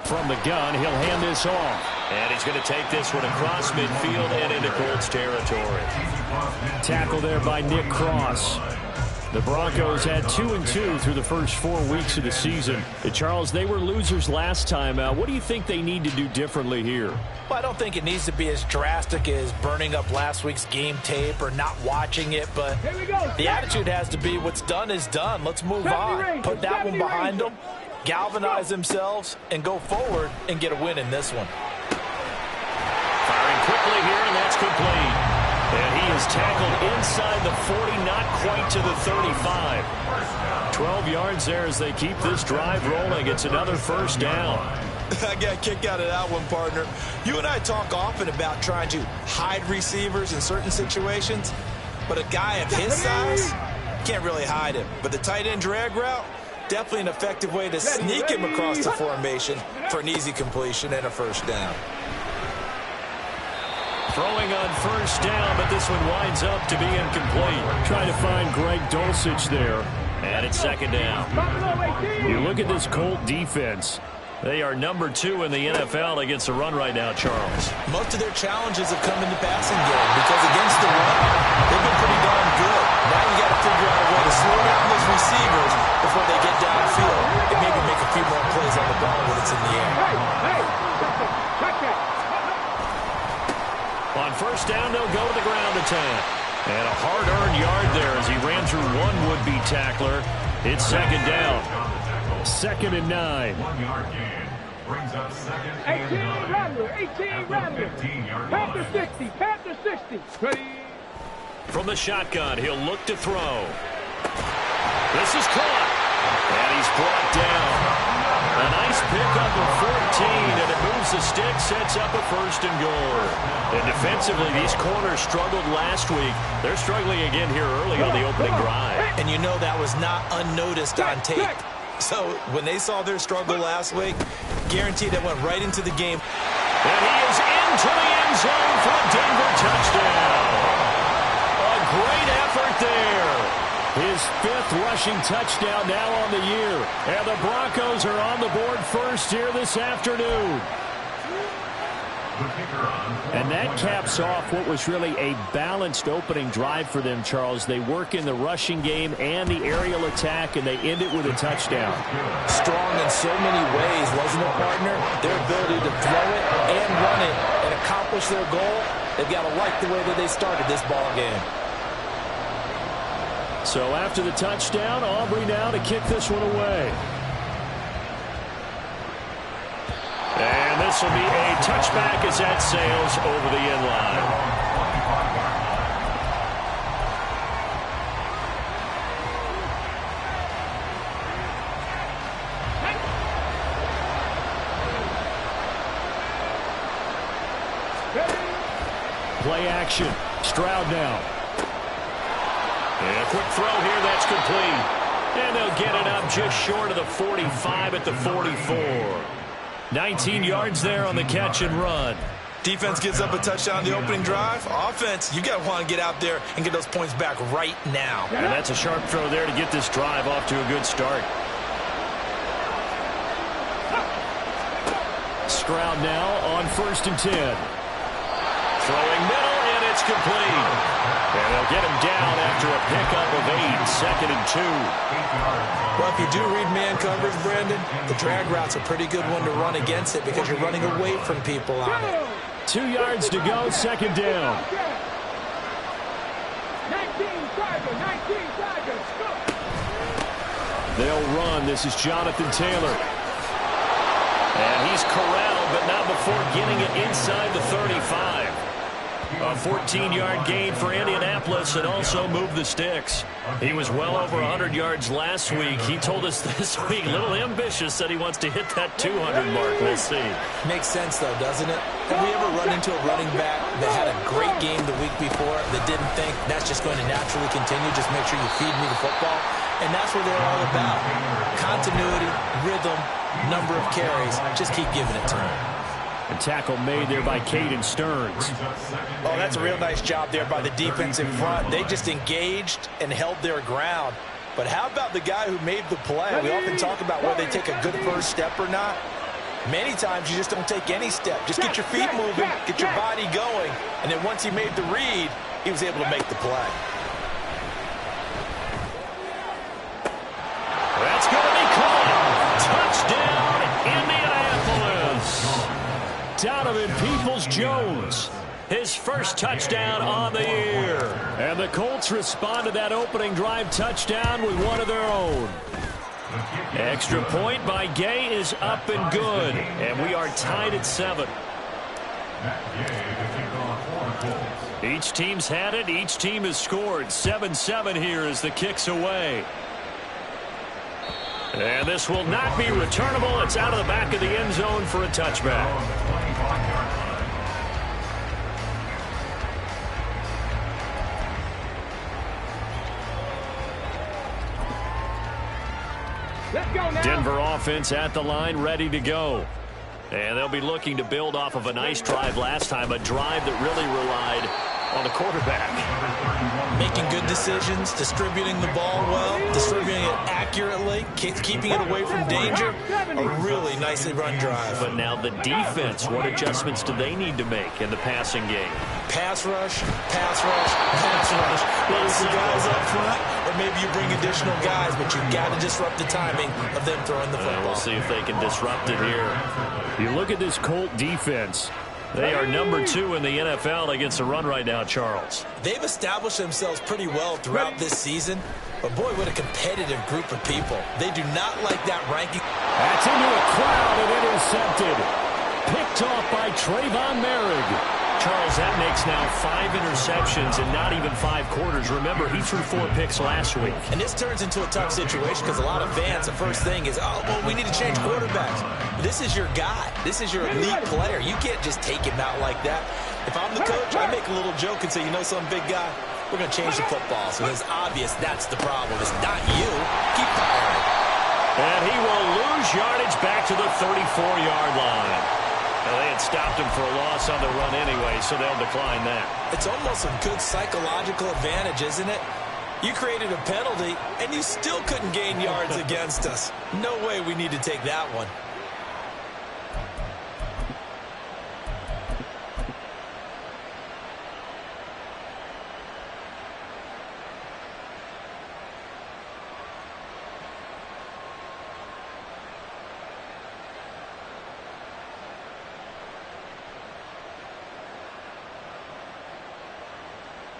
from the gun. He'll hand this off. And he's going to take this one across midfield and into Colts territory. Tackle there by Nick Cross. The Broncos had 2-2 through the first 4 weeks of the season. And Charles, they were losers last time out. What do you think they need to do differently here? Well, I don't think it needs to be as drastic as burning up last week's game tape or not watching it, but the attitude has to be what's done is done. Let's move on. Put that one behind them, galvanize themselves, and go forward and get a win in this one. Firing quickly here, and that's complete. And he is tackled inside the 40, not quite to the 35. 12 yards there as they keep this drive rolling. It's another first down. I got a kick out of that one, partner. You and I talk often about trying to hide receivers in certain situations, but a guy of his size can't really hide him. But the tight end drag route, definitely an effective way to sneak him across the formation for an easy completion and a first down. Throwing on first down, but this one winds up to be incomplete. Trying to find Greg Dulcich there. And it's second down. You look at this Colt defense. They are number 2 in the NFL against the run right now, Charles. Most of their challenges have come in the passing game because against the run, they've been pretty darn good. Now you got to figure out a way to slow down those receivers before they get downfield and maybe make a few more plays on the ball when it's in the air. On first down, they'll go to the ground attack. And a hard-earned yard there as he ran through one would-be tackler. It's second down. 2nd and 9. 1-yard gain brings up second and 18 Rattler, 18 Rattler. Panther 60, Panther 60. Ready. From the shotgun, he'll look to throw. This is caught. And he's brought down. A nice pickup of 14, and it moves the stick, sets up a first and goal. And defensively, these corners struggled last week. They're struggling again here early on the opening drive. And you know that was not unnoticed on tape. So when they saw their struggle last week, guaranteed it went right into the game. And he is into the end zone for a Denver touchdown. A great effort there. His 5th rushing touchdown now on the year. And the Broncos are on the board first here this afternoon. And that caps off what was really a balanced opening drive for them, Charles. They work in the rushing game and the aerial attack, and they end it with a touchdown. Strong in so many ways, wasn't it, partner? Their ability to throw it and run it and accomplish their goal, they've got to like the way that they started this ball game. So after the touchdown, Aubrey now to kick this one away. And this will be a touchback as that sails over the end line. Play action. Stroud now. And a quick throw here, that's complete. And they'll get it up just short of the 45 at the 44. 19 yards there on the catch and run. Defense gets up a touchdown on the opening drive. Offense, you got to want to get out there and get those points back right now. And that's a sharp throw there to get this drive off to a good start. Stroud now on 1st and 10. Throwing middle, and it's complete. And they'll get him down after a pickup of 8, 2nd and 2. Well, if you do read man coverage, Brandon, the drag route's a pretty good one to run against it because you're running away from people on it. 2 yards to go, 2nd down. 19 Tigers. They'll run. This is Jonathan Taylor. And he's corralled, but not before getting it inside the 35. A 14-yard gain for Indianapolis and also moved the sticks. He was well over 100 yards last week. He told us this week, a little ambitious, that he wants to hit that 200 mark. We'll see. Makes sense, though, doesn't it? Have we ever run into a running back that had a great game the week before that didn't think that's just going to naturally continue? Just make sure you feed me the football. And that's what they're all about. Continuity, rhythm, number of carries. Just keep giving it to him. A tackle made there by Caden Stearns. Oh, that's a real nice job there by the defense in front. They just engaged and held their ground. But how about the guy who made the play? We often talk about whether they take a good first step or not. Many times you just don't take any step. Just get your feet moving, get your body going, and then once he made the read, he was able to make the play. That's going to be caught. Touchdown, Indianapolis. Donovan Peoples-Jones, his first touchdown on the year. And the Colts respond to that opening drive touchdown with one of their own. Extra point by Gay is up and good, and we are tied at 7. Each team's had it. Each team has scored. 7-7 here as the kick's away. And this will not be returnable. It's out of the back of the end zone for a touchback. Denver offense at the line, ready to go. And they'll be looking to build off of a nice drive last time, a drive that really relied on the quarterback. Making good decisions, distributing the ball well, distributing it accurately, keeping it away from danger. A really nicely run drive. But now the defense, what adjustments do they need to make in the passing game? Pass rush, pass rush, pass rush. Whether it's the guys up front, or maybe you bring additional guys, but you've got to disrupt the timing of them throwing the football. We'll see if they can disrupt it here. You look at this Colt defense. They are number 2 in the NFL against the run right now, Charles. They've established themselves pretty well throughout this season. But, boy, what a competitive group of people. They do not like that ranking. That's into a crowd and intercepted. Picked off by Trayvon Merrick. Charles, that makes now 5 interceptions in not even 5 quarters. Remember, he threw 4 picks last week. And this turns into a tough situation because a lot of fans, the first thing is, oh, well, we need to change quarterbacks. This is your guy. This is your elite player. You can't just take him out like that. If I'm the coach, I make a little joke and say, you know some big guy, we're going to change the football. So it's obvious that's the problem. It's not you. Keep firing. And he will lose yardage back to the 34-yard line. They had stopped him for a loss on the run anyway, so they'll decline that. It's almost a good psychological advantage, isn't it? You created a penalty, and you still couldn't gain yards against us. No way we need to take that one.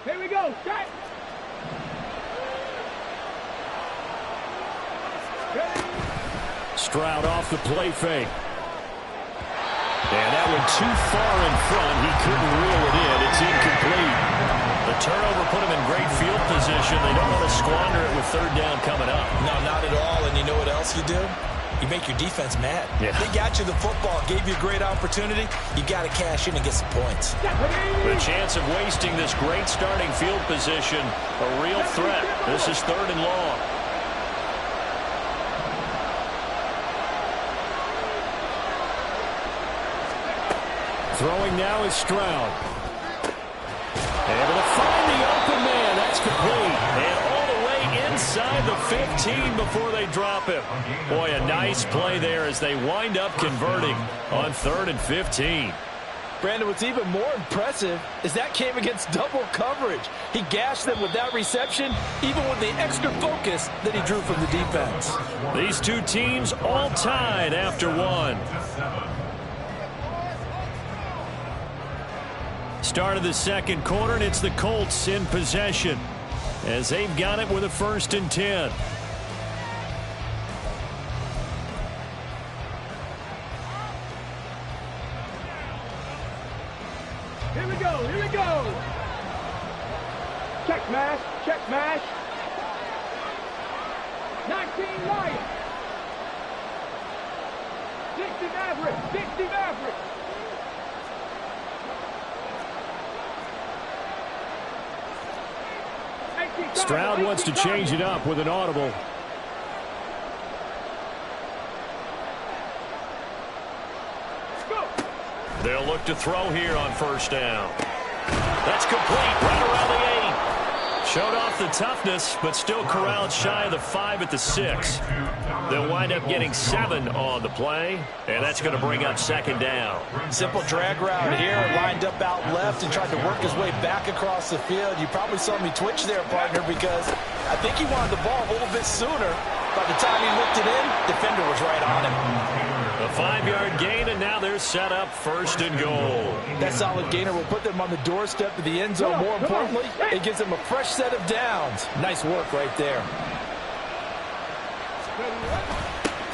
Here we go. Set. Stroud off the play fake. And that went too far in front. He couldn't reel it in. It's incomplete. The turnover put him in great field position. They don't want to squander it with 3rd down coming up. No, not at all. And you know what else you do? You make your defense mad. Yeah. They got you the football, gave you a great opportunity. You got to cash in and get some points. The chance of wasting this great starting field position, a real threat. This is 3rd and long. Throwing now is Stroud. Able to find the open man. That's complete. And all the way inside the 15 before they drop him. Boy, a nice play there as they wind up converting on 3rd and 15. Brandon, what's even more impressive is that came against double coverage. He gashed them with that reception, even with the extra focus that he drew from the defense. These two teams all tied after 1. Start of the 2nd quarter, and it's the Colts in possession as they've got it with a 1st and 10. Here we go. Here we go. Check mash. Check mash. 19 Lions. 60 Mavericks. 60 Mavericks. Stroud wants to change it up with an audible. They'll look to throw here on 1st down. That's complete right around the 8. Showed off the toughness, but still corralled shy of the 5 at the 6. They'll wind up getting 7 on the play, and that's going to bring up second down. Simple drag route here, lined up out left and tried to work his way back across the field. You probably saw me twitch there, partner, because I think he wanted the ball a little bit sooner. By the time he looked it in, defender was right on him. A 5-yard gain, and now they're set up 1st and goal. That solid gainer will put them on the doorstep of the end zone. More importantly, it gives them a fresh set of downs. Nice work right there.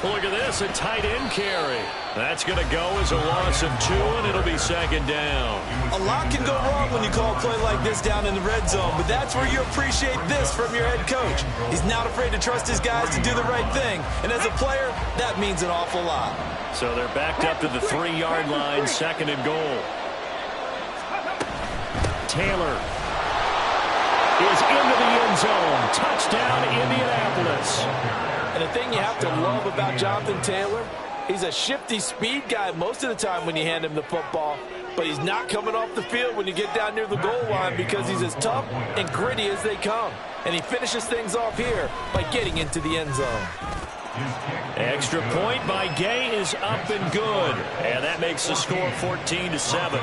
Look at this, a tight end carry. That's going to go as a loss of 2, and it'll be second down. A lot can go wrong when you call a play like this down in the red zone, but that's where you appreciate this from your head coach. He's not afraid to trust his guys to do the right thing, and as a player, that means an awful lot. So they're backed up to the 3-yard line, 2nd and goal. Taylor is into the end zone. Touchdown, Indianapolis. And the thing you have to love about Jonathan Taylor, he's a shifty speed guy most of the time when you hand him the football, but he's not coming off the field when you get down near the goal line because he's as tough and gritty as they come. And he finishes things off here by getting into the end zone. Extra point by Gay is up and good. And that makes the score 14-7.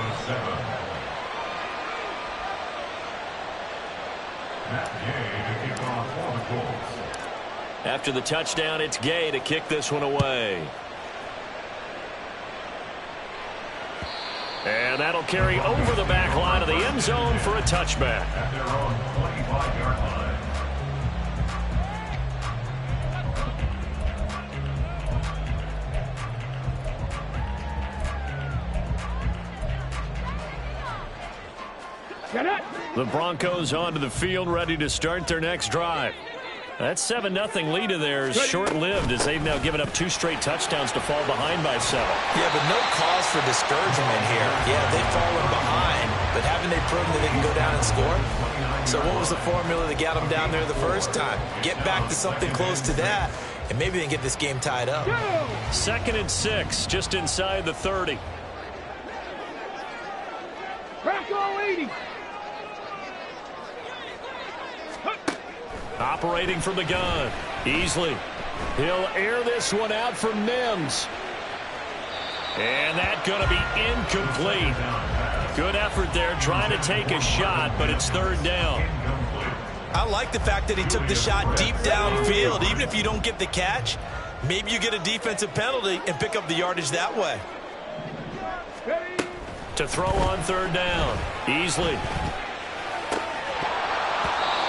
After the touchdown, it's Gay to kick this one away. And that'll carry over the back line of the end zone for a touchback. At their own 25-yard line. The Broncos onto the field, ready to start their next drive. That 7-0 lead of theirs short-lived as they've now given up 2 straight touchdowns to fall behind by 7. Yeah, but no cause for discouragement here. Yeah, they've fallen behind, but haven't they proven that they can go down and score? So what was the formula that got them down there the first time? Get back to something close to that, and maybe they can get this game tied up. 2nd and 6, just inside the 30. Bracco 80. Operating from the gun. Easley. He'll air this one out for Mims. And that's going to be incomplete. Good effort there trying to take a shot, but it's 3rd down. I like the fact that he took the shot deep downfield. Even if you don't get the catch, maybe you get a defensive penalty and pick up the yardage that way. To throw on 3rd down. Easley.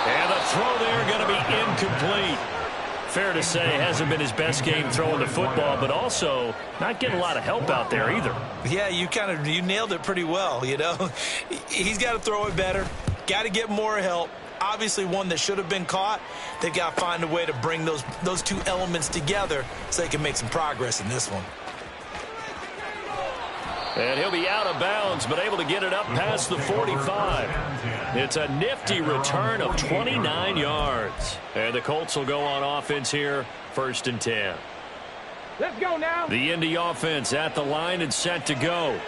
And the throw there going to be incomplete. Fair to say, hasn't been his best game throwing the football, but also not getting a lot of help out there either. Yeah, you nailed it pretty well, you know. He's got to throw it better. Got to get more help. Obviously one that should have been caught. They've got to find a way to bring those 2 elements together so they can make some progress in this one. And he'll be out of bounds, but able to get it up past the 45. It's a nifty return of 29 yards. And the Colts will go on offense here, 1st and 10. Let's go now. The Indy offense at the line and set to go.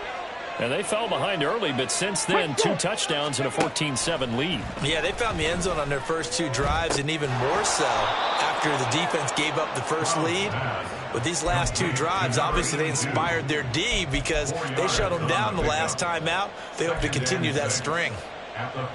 And they fell behind early, but since then, 2 touchdowns and a 14-7 lead. Yeah, they found the end zone on their first 2 drives, and even more so after the defense gave up the first lead. With these last 2 drives, obviously they inspired their D because they shut them down the last time out. They hope to continue that string.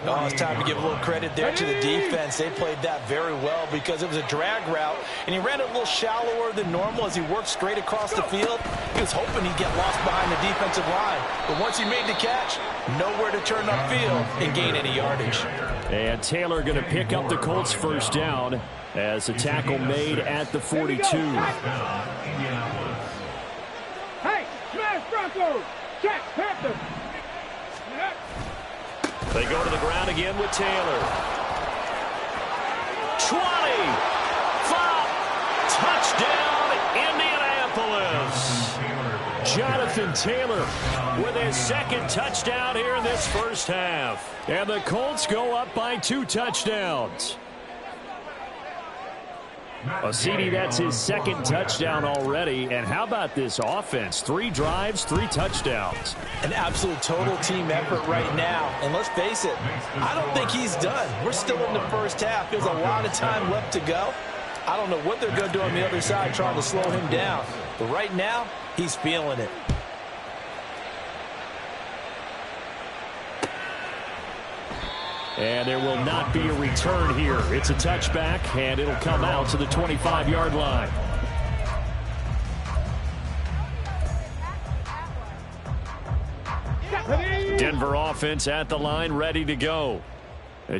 Oh, it's time to give a little credit there to the defense. They played that very well because it was a drag route, and he ran it a little shallower than normal as he worked straight across the field. He was hoping he'd get lost behind the defensive line, but once he made the catch, nowhere to turn upfield and gain any yardage. And Taylor going to pick up the Colts' 1st down as a tackle made at the 42. Hey, smash Broncos. Check, Panthers. They go to the ground again with Taylor. 20. Flop. Touchdown, Indianapolis. Jonathan Taylor with his 2nd touchdown here in this first half. And the Colts go up by 2 touchdowns. A CD, that's his second touchdown already. And how about this offense? 3 drives, 3 touchdowns. An absolute total team effort right now. And let's face it, I don't think he's done. We're still in the first half. There's a lot of time left to go. I don't know what they're going to do on the other side trying to slow him down. But right now, he's feeling it. And there will not be a return here. It's a touchback, and it'll come out to the 25-yard line. Denver offense at the line, ready to go.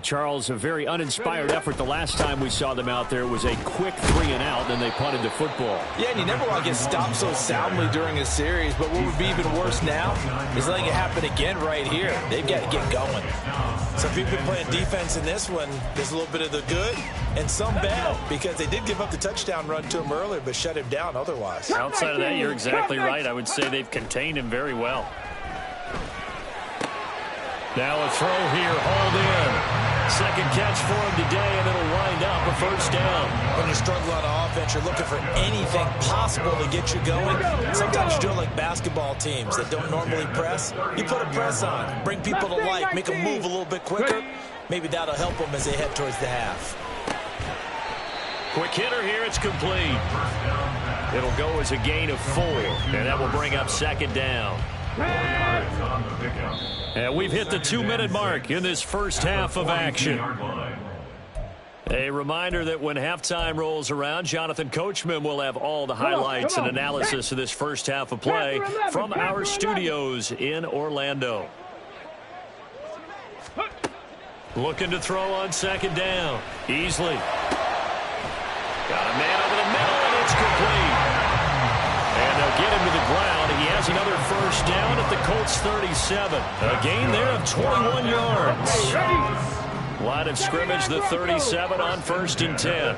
Charles, a very uninspired effort the last time we saw them out there. Was a quick 3-and-out, then they punted the football. Yeah, and you never want to get stopped so soundly during a series, but what would be even worse now is letting it happen again right here. They've got to get going. So if you've been playing defense in this one, there's a little bit of the good and some bad, because they did give up the touchdown run to him earlier, but shut him down otherwise. Outside of that, you're exactly right. I would say they've contained him very well. Now a throw here, hauled in. Second catch for him today, and it'll wind up a first down. When you struggle on offense, you're looking for anything possible to get you going. Sometimes you do it like basketball teams that don't normally press. You put a press on, bring people to life, make them move a little bit quicker. Maybe that'll help them as they head towards the half. Quick hitter here, it's complete. It'll go as a gain of 4, and that will bring up second down. And we've hit the 2-minute mark in this first half of action. A reminder that when halftime rolls around, Jonathan Coachman will have all the highlights and analysis of this first half of play from our studios in Orlando. Looking to throw on second down. Easley. Got a man over the middle, and it's complete. And they'll get him to the ground. He has another first down at the Colts 37. A gain there of 21 yards. Line of scrimmage, the 37 on 1st and 10.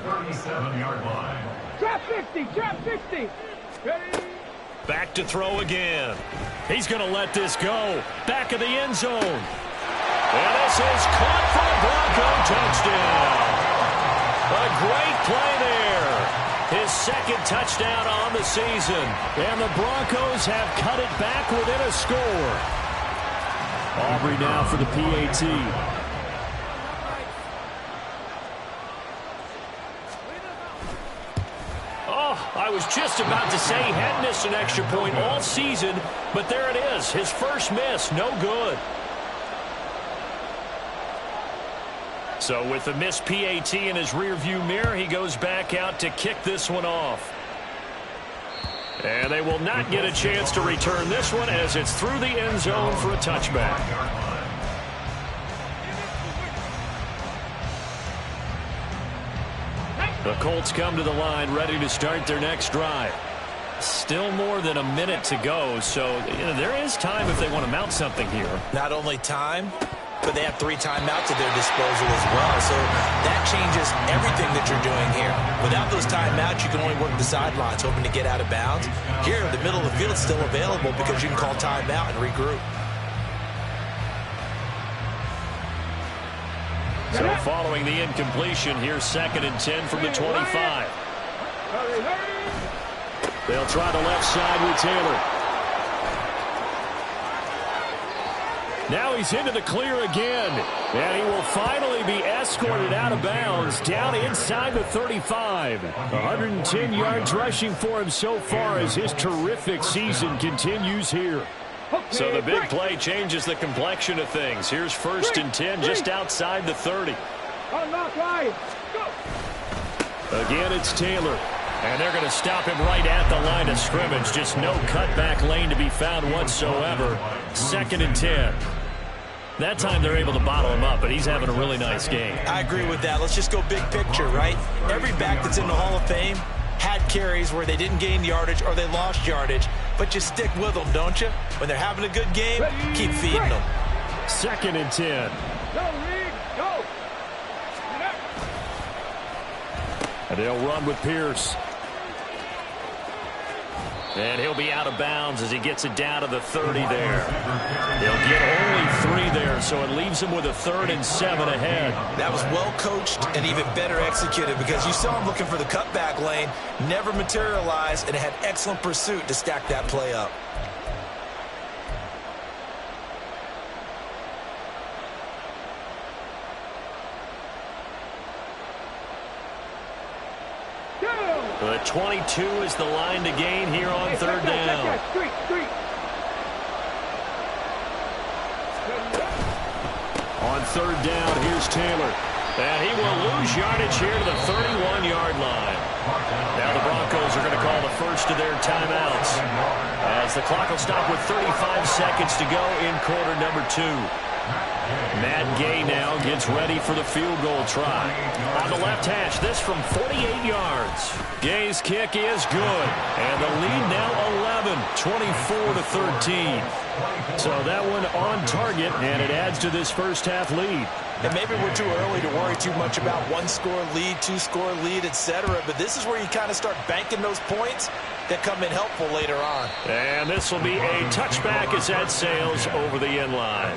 Trap 50, trap 50. Back to throw again. He's going to let this go. Back of the end zone. And this is caught for a Bronco touchdown. A great play there. His second touchdown on the season. And the Broncos have cut it back within a score. Aubrey now for the PAT. Oh, I was just about to say he hadn't missed an extra point all season, but there it is. His first miss, no good. So with the missed PAT in his rearview mirror, he goes back out to kick this one off. And they will not get a chance to return this one as it's through the end zone for a touchback. The Colts come to the line ready to start their next drive. Still more than a minute to go, so there is time if they want to mount something here. Not only time, but they have 3 timeouts at their disposal as well. So that changes everything that you're doing here. Without those timeouts, you can only work the sidelines, hoping to get out of bounds. Here, the middle of the field is still available because you can call timeout and regroup. So following the incompletion, here's 2nd and 10 from the 25. They'll try the left side with Taylor. Now he's into the clear again, and he will finally be escorted out of bounds down inside the 35. 110 yards rushing for him so far as his terrific season continues here. So the big play changes the complexion of things. Here's 1st and 10 just outside the 30. Again, it's Taylor. And they're going to stop him right at the line of scrimmage. Just no cutback lane to be found whatsoever. 2nd and 10. That time they're able to bottle him up, but he's having a really nice game. I agree with that. Let's just go big picture, right? Every back that's in the Hall of Fame had carries where they didn't gain yardage or they lost yardage, but you stick with them, don't you? When they're having a good game, keep feeding them. 2nd and 10. Go. And they'll run with Pierce. And he'll be out of bounds as he gets it down to the 30 there. He'll get only 3 there, so it leaves him with a 3rd and 7 ahead. That was well coached and even better executed because you saw him looking for the cutback lane, never materialized, and had excellent pursuit to stack that play up. The 22 is the line to gain here on 3rd down. On 3rd down, here's Taylor. And he will lose yardage here to the 31-yard line. Now the Broncos are going to call the first of their timeouts, as the clock will stop with 35 seconds to go in quarter number 2. Matt Gay now gets ready for the field goal try. On the left hash, this from 48 yards. Gay's kick is good. And the lead now 11, 24-13. So that one on target, and it adds to this first half lead. And maybe we're too early to worry too much about 1-score lead, 2-score lead, etc. But this is where you kind of start banking those points that come in helpful later on. And this will be a touchback as that sails over the end line.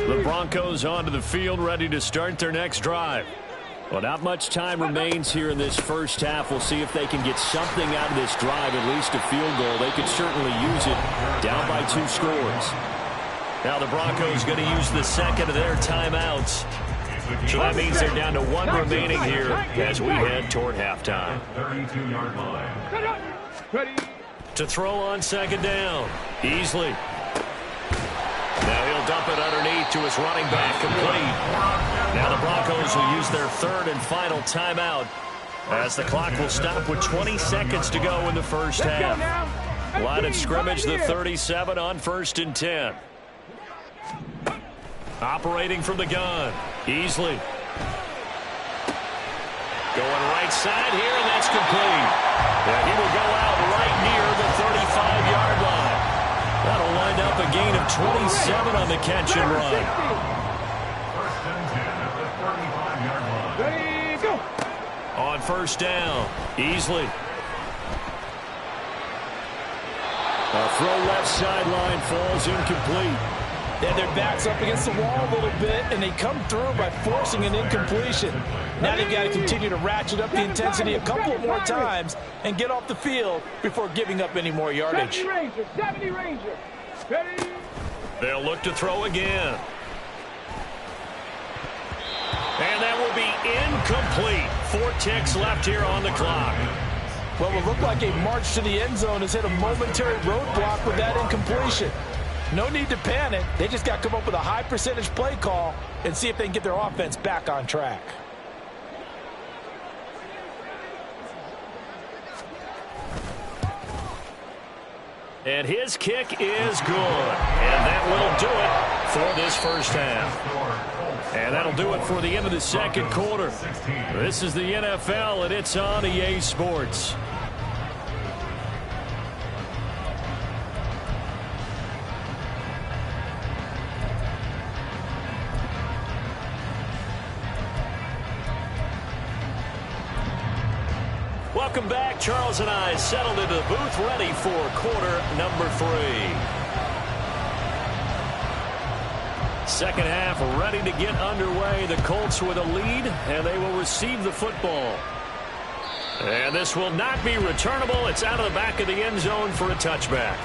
The Broncos onto the field, ready to start their next drive. Well, not much time remains here in this first half. We'll see if they can get something out of this drive, at least a field goal. They could certainly use it, down by 2 scores. Now the Broncos going to use the second of their timeouts. So that means they're down to 1 remaining here as we head toward halftime. 32-yard line. To throw on 2nd down. Easley. Now he'll dump it underneath to his running back, complete. Now the Broncos will use their 3rd and final timeout as the clock will stop with 20 seconds to go in the first half. Line of scrimmage, the 37 on 1st and 10. Operating from the gun, Easley. Going right side here, and that's complete. And he will go out right near the 35-yard line. That'll wind up a gain of 27 on the catch and run. 1st and 10 at the 35-yard line. Ready, go. On 1st down, Easley. A throw left sideline falls incomplete. And their back's up against the wall a little bit, and they come through by forcing an incompletion. Now they've got to continue to ratchet up the intensity a couple more times and get off the field before giving up any more yardage. 70 Ranger. Ready. They'll look to throw again. And that will be incomplete. 4 ticks left here on the clock. Well, it looked like a march to the end zone has hit a momentary roadblock with that incompletion. No need to panic. They just got to come up with a high percentage play call and see if they can get their offense back on track. And his kick is good. And that will do it for this first half. And that'll do it for the end of the second quarter. This is the NFL, and it's on EA Sports. Welcome back. Charles and I settled into the booth, ready for quarter number 3. Second half ready to get underway. The Colts with a lead, and they will receive the football. And this will not be returnable. It's out of the back of the end zone for a touchback.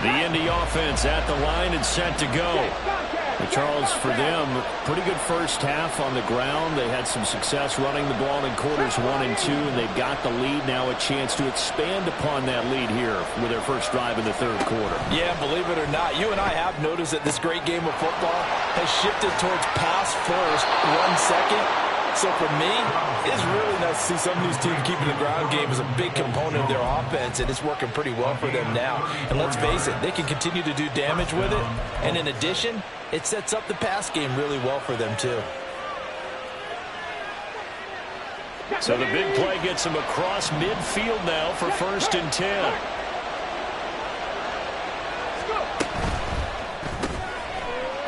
The Indy offense at the line and set to go. Charles, for them, pretty good first half on the ground. They had some success running the ball in quarters 1 and 2, and they've got the lead now, a chance to expand upon that lead here with their first drive in the 3rd quarter. Yeah, believe it or not, you and I have noticed that this great game of football has shifted towards pass first, run second. So for me, it's really nice to see some of these teams keeping the ground game as a big component of their offense, and it's working pretty well for them now. And let's face it, they can continue to do damage with it. And in addition, it sets up the pass game really well for them too. So the big play gets them across midfield now for 1st and 10.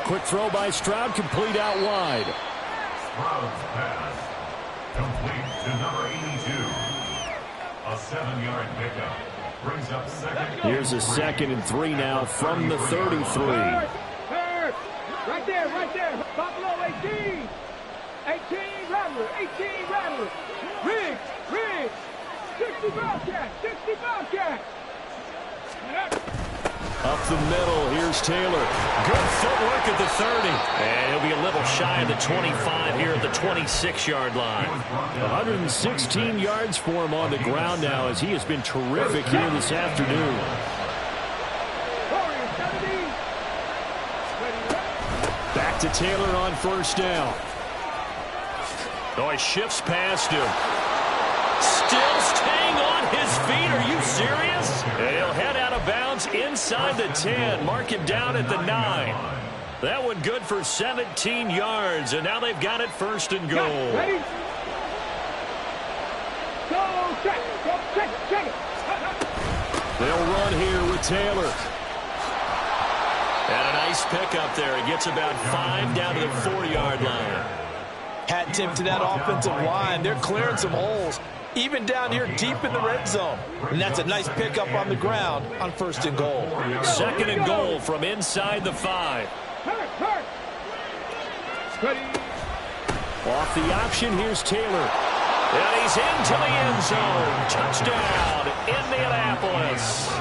Quick throw by Stroud, complete out wide. Stroud's pass, complete to number 82. A 7-yard pickup. Brings up second. Here's a 2nd and 3 now from the 33. Right there. Buffalo 18. 18 Rattler, 18 Rattler. Riggs. 60 Bobcat. Up the middle, here's Taylor. Good footwork at the 30. And he'll be a little shy of the 25 here at the 26-yard line. 116 yards for him on the ground now as he has been terrific here this afternoon. Back to Taylor on first down. Oh, he shifts past him. Still staying on his feet. Are you serious? And he'll head out of bounds inside the 10. Mark him down at the 9. That one good for 17 yards. And now they've got it 1st and goal. Ready? Go, check it. They'll run here with Taylor. And a nice pickup there. He gets about 5 down to the 4-yard line. Hat tip to that offensive line. They're clearing some holes, even down here deep in the red zone. And that's a nice pickup on the ground on 1st and goal. 2nd and goal from inside the 5. Hurt. Ready? Off the option, here's Taylor. And he's into the end zone. Touchdown, Indianapolis.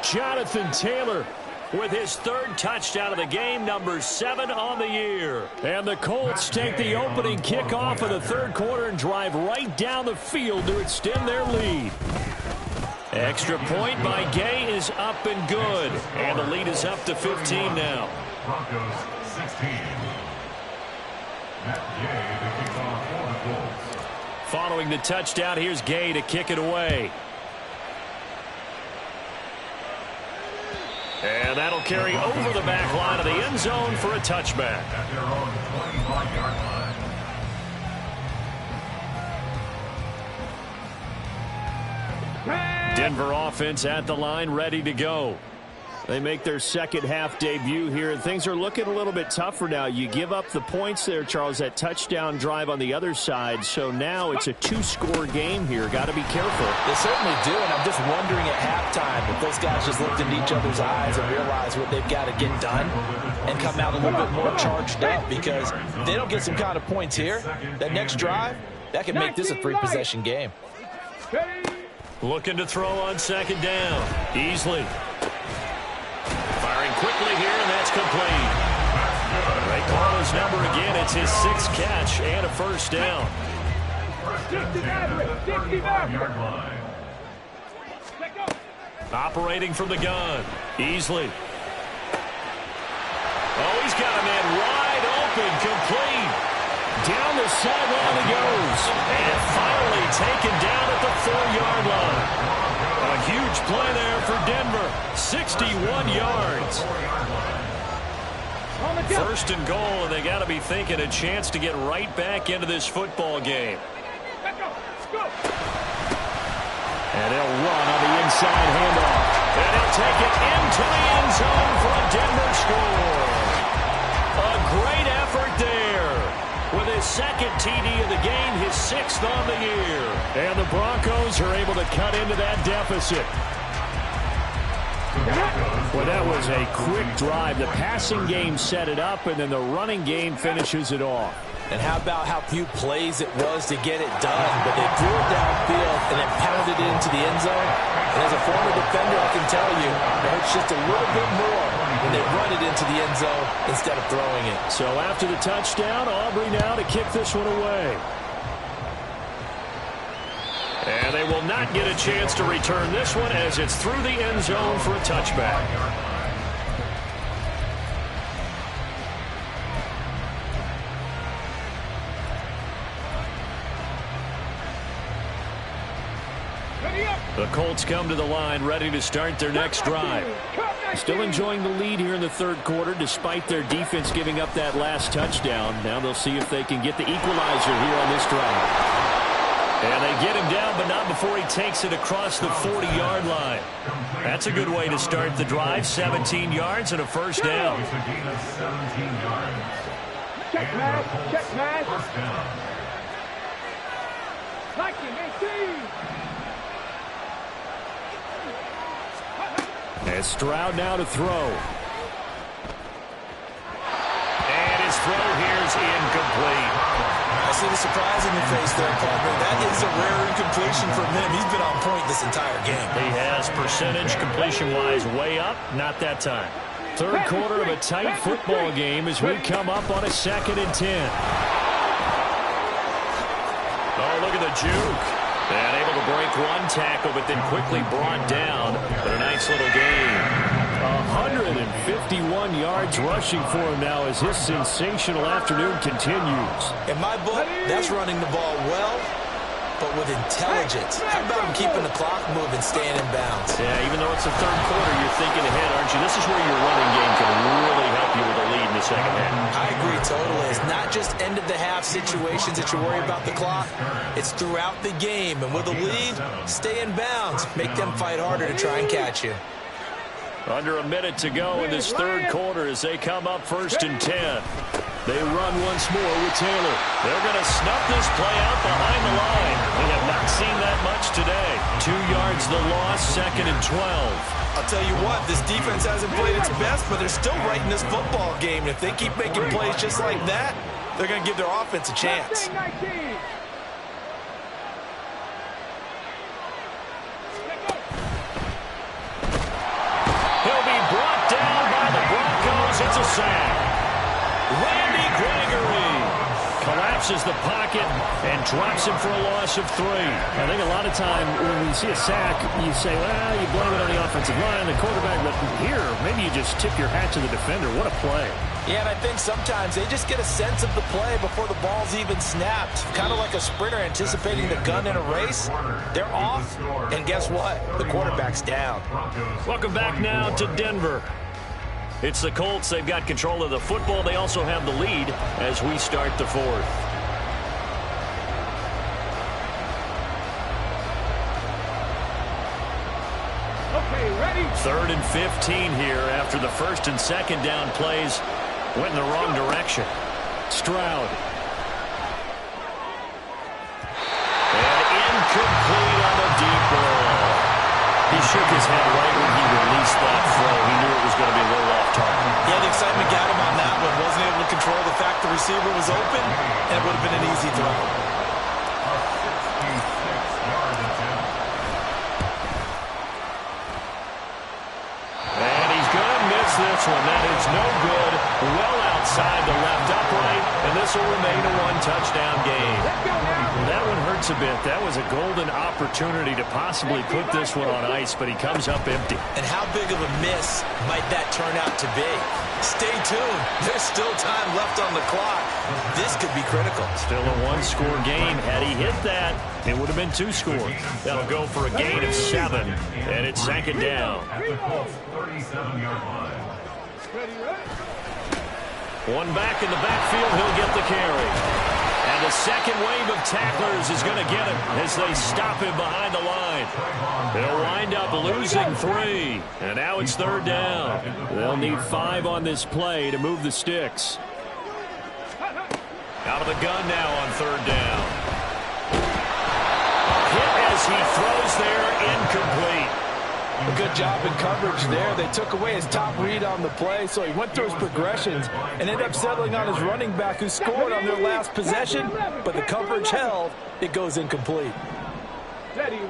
Jonathan Taylor with his 3rd touchdown of the game, number 7 on the year. And the Colts take the opening kickoff of the 3rd quarter and drive right down the field to extend their lead. Extra point by Gay is up and good. And the lead is up to 15 now. Broncos 16. Matt Gay to kick off for the Colts. Following the touchdown, here's Gay to kick it away. And that'll carry over the back line of the end zone for a touchback. At their own 25-yard line. Denver offense at the line, ready to go. They make their 2nd half debut here, and things are looking a little bit tougher now. You give up the points there, Charles, that touchdown drive on the other side. So now it's a 2-score game here. Got to be careful. They certainly do, and I'm just wondering at halftime if those guys just looked into each other's eyes and realized what they've got to get done and come out a little bit more charged up, because if they don't get some kind of points here, that next drive, that can make this a 3-possession game. Looking to throw on 2nd down. Easley. Firing quickly here, and that's complete. They call his number again. It's his 6th catch and a 1st down. 35-yard line. Operating from the gun. Easley. Oh, he's got a man wide open, complete. Down the sideline he goes. And finally taken down at the 4-yard line. A huge play there for Denver. 61 yards. 1st and goal, and they got to be thinking a chance to get right back into this football game. And they'll run on the inside handoff. And he'll take it into the end zone for a Denver score. A great effort there. With his 2nd TD of the game, his 6th on the year. And the Broncos are able to cut into that deficit. Well, that was a quick drive. The passing game set it up, and then the running game finishes it off. And how about how few plays it was to get it done, but they threw it downfield and then pounded it into the end zone. And as a former defender, I can tell you, it hurts just a little bit more when they run it into the end zone instead of throwing it. So after the touchdown, Aubrey now to kick this one away. And they will not get a chance to return this one as it's through the end zone for a touchback. The Colts come to the line ready to start their next drive. Still enjoying the lead here in the 3rd quarter despite their defense giving up that last touchdown. Now they'll see if they can get the equalizer here on this drive. And they get him down, but not before he takes it across the 40-yard line. That's a good way to start the drive. 17 yards and a first down. Check pass. Check pass. Like him, 18. And Stroud now to throw. And his throw here is incomplete. I see the surprise in your face there, partner. That is a rare incompletion from him. He's been on point this entire game. He has percentage completion-wise way up. Not that time. Third quarter of a tight football game as we come up on a 2nd and 10. Oh, look at the juke. And able to break one tackle, but then quickly brought down. But a nice little game. 151 yards rushing for him now as his sensational afternoon continues. In my book, that's running the ball well, but with intelligence. How about him keeping the clock moving, staying in bounds? Yeah, even though it's the third quarter, you're thinking ahead, aren't you? This is where your running game can really help you with a lead in the second half. I agree totally. It's not just end-of-the-half situations that you worry about the clock. It's throughout the game. And with a lead, stay in bounds. Make them fight harder to try and catch you. Under a minute to go in this third quarter as they come up 1st and 10. They run once more with Taylor. They're going to snuff this play out behind the line. We have not seen that much today. 2 yards the loss, 2nd and 12. I'll tell you what, this defense hasn't played its best, but they're still right in this football game. And if they keep making plays just like that, they're going to give their offense a chance. He'll be brought down by the Broncos. It's a sack. Randy Gregory collapses the pocket and drops him for a loss of 3. I think a lot of time when you see a sack, you say, well, you blame it on the offensive line, the quarterback. But here, maybe you just tip your hat to the defender. What a play. Yeah, and I think sometimes they just get a sense of the play before the ball's even snapped. Kind of like a sprinter anticipating the gun in a race. They're off, and guess what? The quarterback's down. Welcome back now to Denver. It's the Colts. They've got control of the football. They also have the lead as we start the 4th. Okay, ready? 3rd and 15 here after the 1st and 2nd down plays went in the wrong direction. Stroud. And incomplete on a deep ball. He shook his head right when he released that throw. He knew it was going to be a little off target. Yeah, the excitement got him on that one. Wasn't able to control the fact the receiver was open, and it would have been an easy throw. And he's going to miss this one. That is no good. Well outside the left upright, and this will remain a 1-touchdown game. That one hurts a bit. That was a golden opportunity to possibly put this one on ice, but he comes up empty. And how big of a miss might that turn out to be? Stay tuned. There's still time left on the clock. This could be critical. Still a 1-score game. Had he hit that, it would have been 2 scores. That'll go for a gain of 7, and it's 2nd down. One back in the backfield, he'll get the carry. And the second wave of tacklers is going to get him as they stop him behind the line. They'll wind up losing 3. And now it's 3rd down. They'll need 5 on this play to move the sticks. Out of the gun now on 3rd down. Hit as he throws there, incomplete. A good job in coverage there. They took away his top read on the play, so he went through his progressions and ended up settling on his running back who scored on their last possession, but the coverage held. It goes incomplete. Ready.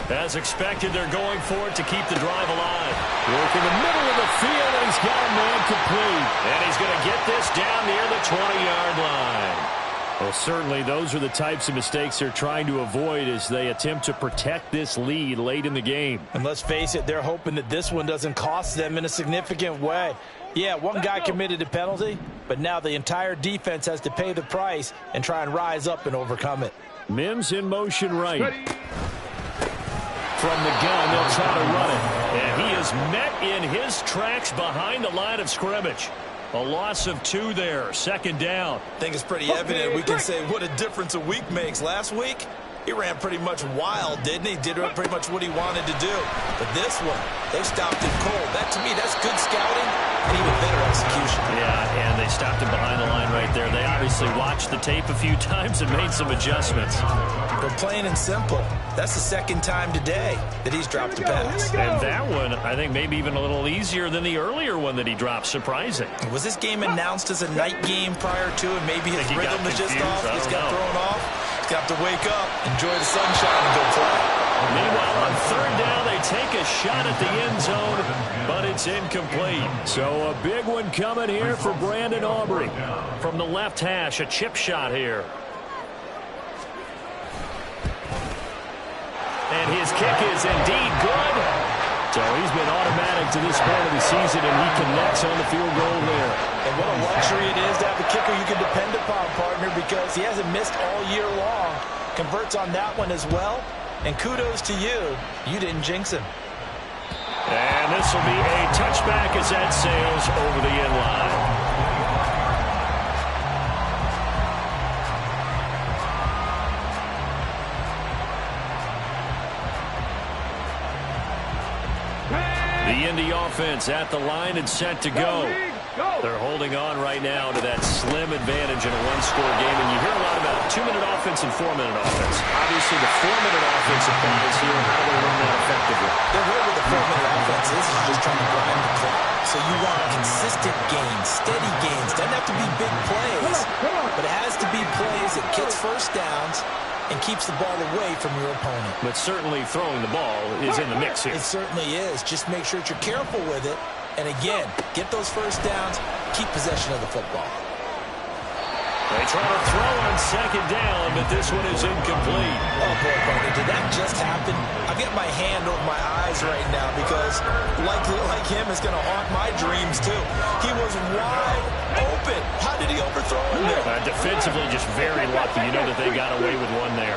As expected, they're going for it to keep the drive alive. Work in the middle of the field, and he's got a man complete. And he's going to get this down near the 20-yard line. Well, certainly those are the types of mistakes they're trying to avoid as they attempt to protect this lead late in the game. And let's face it, they're hoping that this one doesn't cost them in a significant way. Yeah, one guy committed a penalty, but now the entire defense has to pay the price and try and rise up and overcome it. Mims in motion right. From the gun, they'll try to run it. And he is met in his tracks behind the line of scrimmage. A loss of 2 there. Second down. I think it's pretty evident. We can say what a difference a week makes. Last week, he ran pretty much wild, didn't he? Did pretty much what he wanted to do. But this one, they stopped him cold. That, to me, that's good scouting and even better execution. Yeah, and they stopped him behind the line right there. They obviously watched the tape a few times and made some adjustments. But plain and simple, that's the second time today that he's dropped a pass. And that one, I think, maybe even a little easier than the earlier one that he dropped. Surprising. Was this game announced as a night game prior to, and maybe his rhythm is just off? He's got thrown off. He's got to wake up, enjoy the sunshine, and go play. Meanwhile, on third down, they take a shot at the end zone, but it's incomplete. So a big one coming here for Brandon Aubrey. From the left hash, a chip shot here. And his kick is indeed good. So he's been automatic to this point of the season, and he connects on the field goal there. And what a luxury it is to have a kicker you can depend upon, partner, because he hasn't missed all year long. Converts on that one as well. And kudos to you. You didn't jinx him. And this will be a touchback as that sails over the end line. The Indy offense at the line and set to go. They're holding on right now to that slim advantage in a one-score game. And you hear a lot about 2-minute offense and 4-minute offense. Obviously, the 4-minute offense applies here. How do they run that effectively? The way with the 4-minute offense is just trying to grind the clock. So you want consistent gains, steady gains. Doesn't have to be big plays, but it has to be plays that gets first downs and keeps the ball away from your opponent. But certainly throwing the ball is in the mix here. It certainly is. Just make sure that you're careful with it. And again, get those first downs, keep possession of the football. They try to throw on second down, but this one is incomplete. Oh, boy, partner, did that just happen? I've got my hand over my eyes right now because, like him, it's going to haunt my dreams, too. He was wide open. How did he overthrow him there? Defensively, just very lucky. You know that they got away with one there.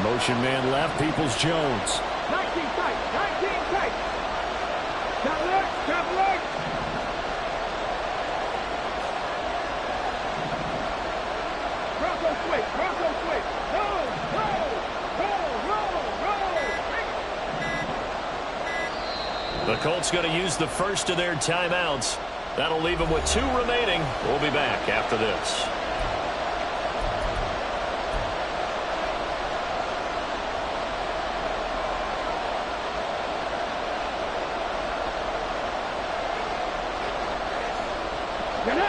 Motion man left, Peoples-Jones. 19 tight, 19 tight. Top leg. Bronco switch. Roll. The Colts going to use the first of their timeouts. That'll leave them with 2 remaining. We'll be back after this.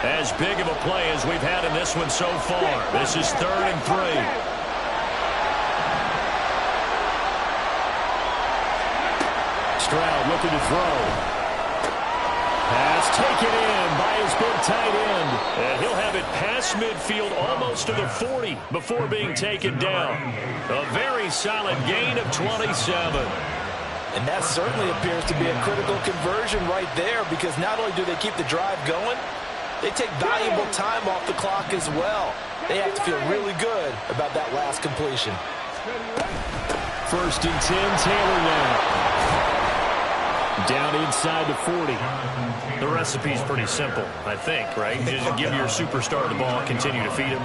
As big of a play as we've had in this one so far. This is 3rd and 3. Stroud looking to throw. Pass taken in by his big tight end. And he'll have it past midfield almost to the 40 before being taken down. A very solid gain of 27. And that certainly appears to be a critical conversion right there, because not only do they keep the drive going, they take valuable time off the clock as well. They have to feel really good about that last completion. 1st and 10, Taylor now. Down inside the 40. The recipe's pretty simple, I think, right? Just give your superstar the ball, continue to feed him.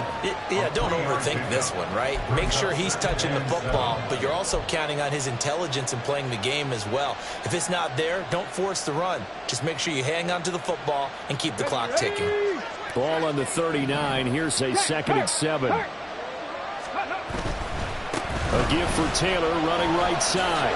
Yeah, don't overthink this one, right? Make sure he's touching the football, but you're also counting on his intelligence in playing the game as well. If it's not there, don't force the run. Just make sure you hang on to the football and keep the clock ticking. Ball on the 39. Here's a 2nd and 7. A give for Taylor running right side.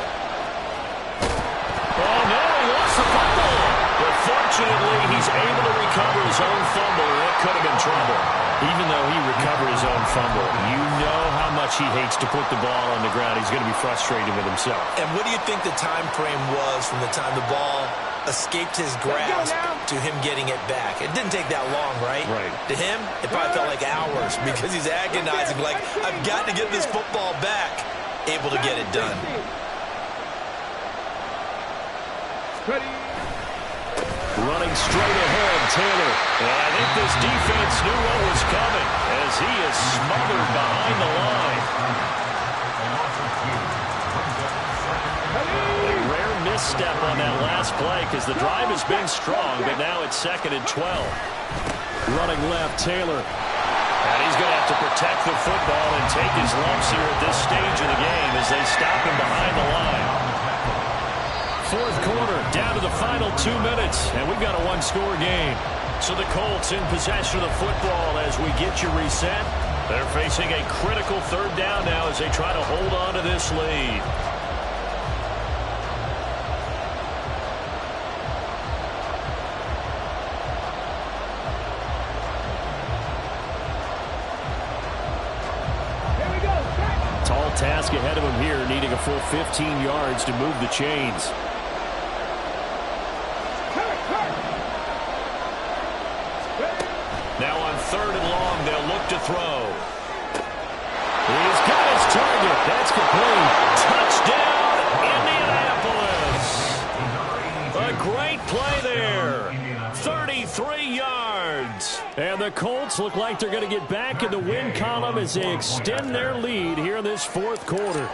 Oh, no, he lost the fumble. But fortunately, he's able to recover his own fumble. That could have been trouble. Even though he recovered his own fumble, you know how much he hates to put the ball on the ground. He's going to be frustrated with himself. And what do you think the time frame was from the time the ball escaped his grasp to him getting it back? It didn't take that long, right? Right. To him, it probably felt like hours because he's agonizing, like, I've got to get this football back. Able to get it done. Running straight ahead, Taylor. And I think this defense knew what was coming as he is smothered behind the line. A rare misstep on that last play because the drive has been strong, but now it's 2nd and 12. Running left, Taylor. And he's going to have to protect the football and take his lumps here at this stage of the game as they stop him behind the line. 4th quarter, down to the final 2 minutes, and we've got a one-score game. So the Colts in possession of the football as we get you reset. They're facing a critical 3rd down now as they try to hold on to this lead. Tall task ahead of him here, needing a full 15 yards to move the chains. Now on 3rd and long, they'll look to throw. He's got his target. That's complete. Touchdown, Indianapolis. A great play there. 33 yards. And the Colts look like they're going to get back in the win column as they extend their lead here in this 4th quarter.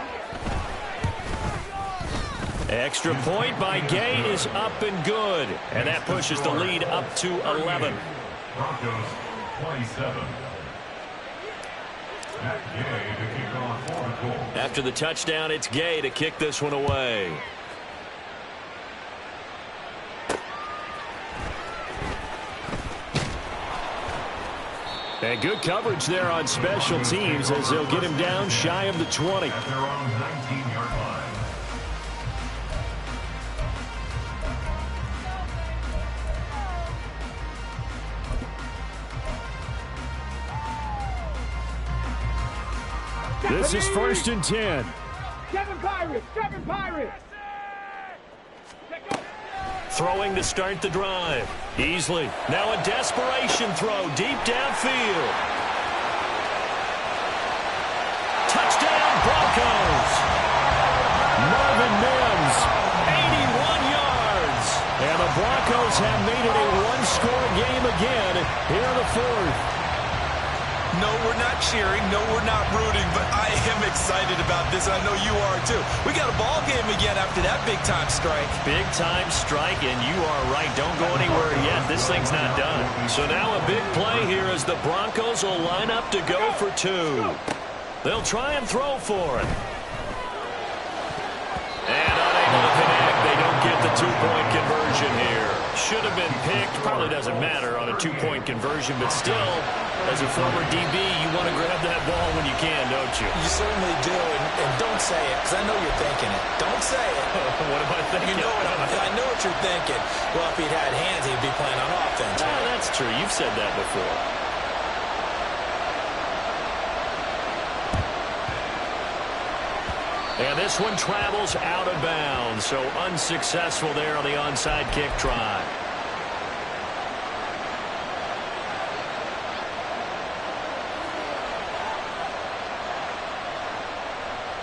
Extra point by Gay is up and good. And that pushes the lead up to 11. Broncos 27. Gay to kick off for the Colts. After the touchdown, it's Gay to kick this one away. And good coverage there on special teams as they'll get him down shy of the 20. At their own 19-yard line. This is 1st and 10. 7 Pirates! 7 Pirates! Throwing to start the drive. Easley. Now a desperation throw deep downfield. Touchdown Broncos. Marvin Mims. 81 yards. And the Broncos have made it a one-score game again here in the 4th. No, we're not cheering. No, we're not rooting, but I am excited about this, and I know you are too. We got a ball game again after that big-time strike. Big-time strike, and you are right. Don't go anywhere yet. This thing's not done. So now a big play here as the Broncos will line up to go for 2. They'll try and throw for it. And unable to connect. They don't get the 2-point conversion here. Should have been picked. Probably doesn't matter on a 2-point conversion, but still, as a former DB, you want to grab that ball when you can, don't you? You certainly do, and don't say it, because I know you're thinking it. Don't say it. What am I thinking? You know I know what you're thinking. Well, if he'd had hands, he'd be playing on offense. Ah, that's true. You've said that before. And this one travels out of bounds, so unsuccessful there on the onside kick try.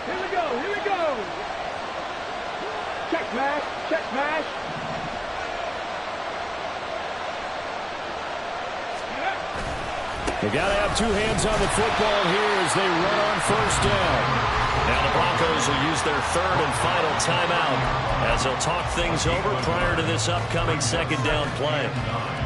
Here we go, here we go. Check smash, check smash. They got to have 2 hands on the football here as they run on 1st down. Now the Broncos will use their 3rd and final timeout as they'll talk things over prior to this upcoming 2nd down play.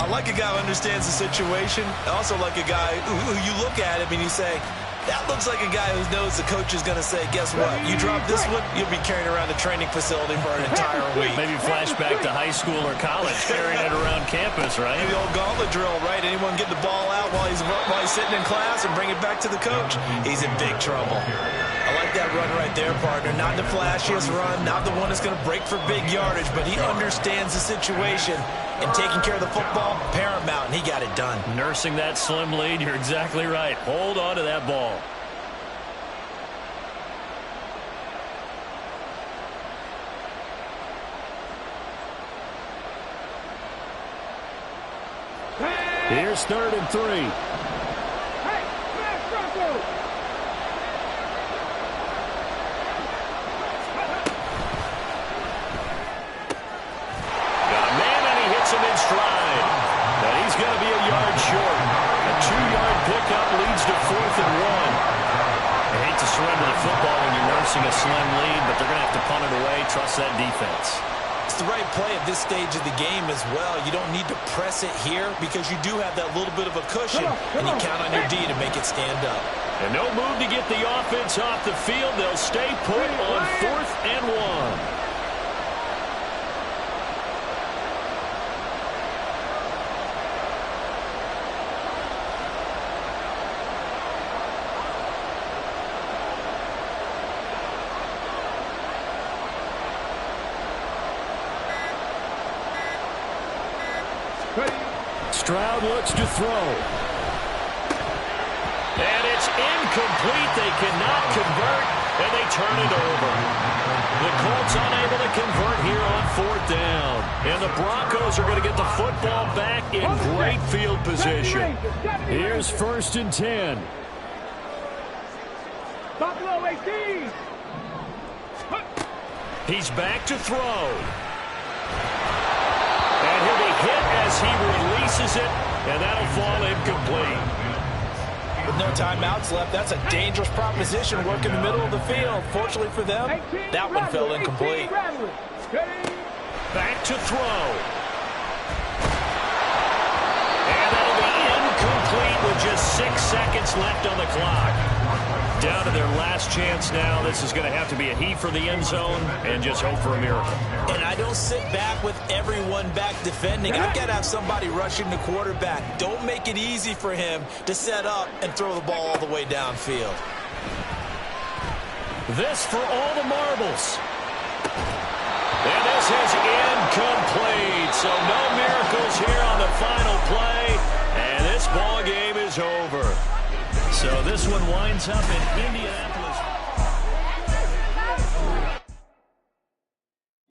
I like a guy who understands the situation. I also like a guy who you look at him and you say, that looks like a guy who knows the coach is going to say, guess what? You drop this one, you'll be carrying around the training facility for an entire week. Maybe flashback to high school or college, carrying it around campus, right? The old gauntlet drill, right? Anyone get the ball out while he's sitting in class and bring it back to the coach? He's in big trouble. I like that run right there, partner. Not the flashiest run, not the one that's going to break for big yardage, but he understands the situation. And taking care of the football, paramount, and he got it done. Nursing that slim lead, you're exactly right. Hold on to that ball. Here's 3rd and 3. Hey, smash Broncos. Got a man, and he hits him in stride. But he's going to be a yard short. A 2-yard pickup leads to 4th and 1. I hate to surrender the football when you're nursing a slim lead, but they're going to have to punt it away. Trust that defense. It's the right play at this stage of the game as well. You don't need to press it here because you do have that little bit of a cushion, and you count on your D to make it stand up. And no move to get the offense off the field. They'll stay put on 4th and 1. Stroud looks to throw. And it's incomplete. They cannot convert, and they turn it over. The Colts unable to convert here on 4th down. And the Broncos are going to get the football back in great field position. Here's 1st and 10. Buffalo 18. He's back to throw. And he'll be hit as he releases it, and that'll fall incomplete. With no timeouts left, that's a dangerous proposition. Work in the middle of the field. Fortunately for them, that one fell incomplete. Back to throw. And that'll be incomplete with just 6 seconds left on the clock. Down to their last chance now. This is going to have to be a heave for the end zone and just hope for a miracle. And I don't sit back with everyone back defending. I've got to have somebody rushing the quarterback. Don't make it easy for him to set up and throw the ball all the way downfield. This for all the marbles. And this is incomplete. So no miracles here on the final play. And this ball game is over. So this one winds up in Indianapolis.